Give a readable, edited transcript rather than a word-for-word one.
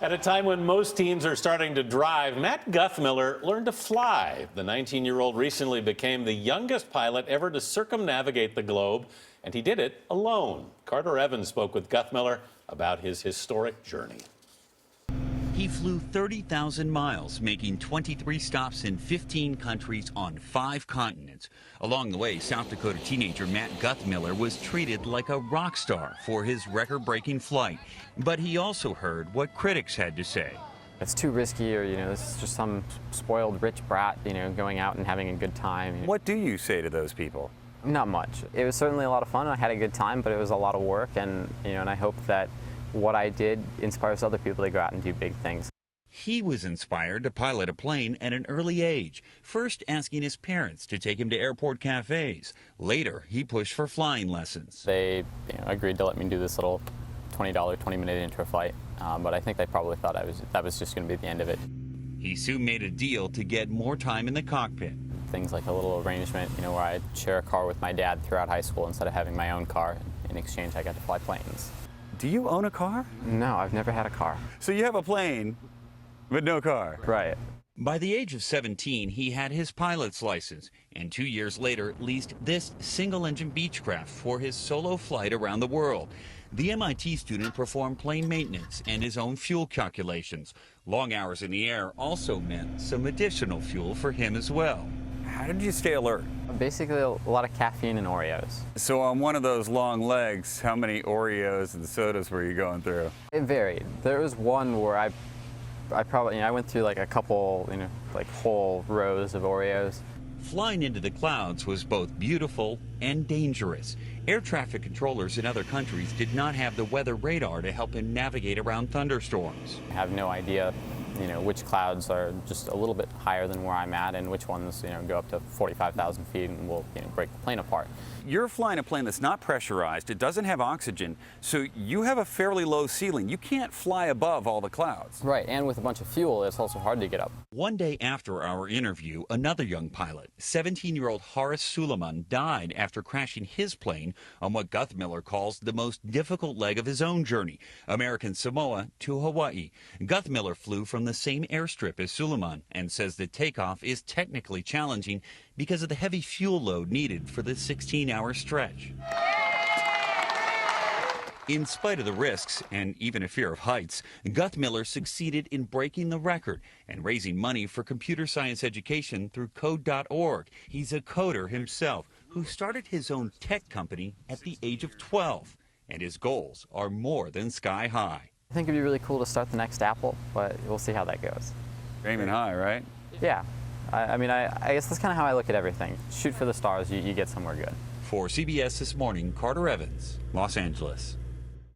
At a time when most teens are starting to drive, Matt Guthmiller learned to fly. The 19-year-old recently became the youngest pilot ever to circumnavigate the globe, and he did it alone. Carter Evans spoke with Guthmiller about his historic journey. He flew 30,000 miles, making 23 stops in 15 countries on 5 continents. Along the way, South Dakota teenager Matt Guthmiller was treated like a rock star for his record-breaking flight. But he also heard what critics had to say. It's too risky, or, this is just some spoiled rich brat, going out and having a good time. What do you say to those people? Not much. It was certainly a lot of fun. I had a good time, but it was a lot of work, and I hope that what I did inspires other people to go out and do big things. He was inspired to pilot a plane at an early age, first asking his parents to take him to airport cafes. Later, he pushed for flying lessons. They agreed to let me do this little $20 20-minute intro flight, but I think they probably thought that was just going to be the end of it. He soon made a deal to get more time in the cockpit. Things like a little arrangement, where I'd share a car with my dad throughout high school instead of having my own car. In exchange, I got to fly planes. Do you own a car? No, I've never had a car. So you have a plane, but no car? Right. By the age of 17, he had his pilot's license, and 2 years later leased this single-engine Beechcraft for his solo flight around the world. The MIT student performed plane maintenance and his own fuel calculations. Long hours in the air also meant some additional fuel for him as well. How did you stay alert? Basically, a lot of caffeine and Oreos. So on one of those long legs, how many Oreos and sodas were you going through? It varied. There was one where I probably, I went through like a couple, like whole rows of Oreos. Flying into the clouds was both beautiful and dangerous. Air traffic controllers in other countries did not have the weather radar to help him navigate around thunderstorms. I have no idea, which clouds are just a little bit higher than where I'm at, and which ones, go up to 45,000 feet and will, break the plane apart. You're flying a plane that's not pressurized, it doesn't have oxygen, so you have a fairly low ceiling. You can't fly above all the clouds. Right, and with a bunch of fuel, it's also hard to get up. One day after our interview, another young pilot, 17-year-old Horace Suleiman, died after crashing his plane on what Guthmiller calls the most difficult leg of his own journey, American Samoa to Hawaii. Guthmiller flew from the same airstrip as Suleiman and says the takeoff is technically challenging because of the heavy fuel load needed for the 16-hour stretch. In spite of the risks and even a fear of heights, Guthmiller succeeded in breaking the record and raising money for computer science education through code.org. He's a coder himself who started his own tech company at the age of 12, and his goals are more than sky high. I think it'd be really cool to start the next Apple, but we'll see how that goes. Aiming high, right? Yeah. I guess that's kind of how I look at everything. Shoot for the stars, you get somewhere good. For CBS This Morning, Carter Evans, Los Angeles.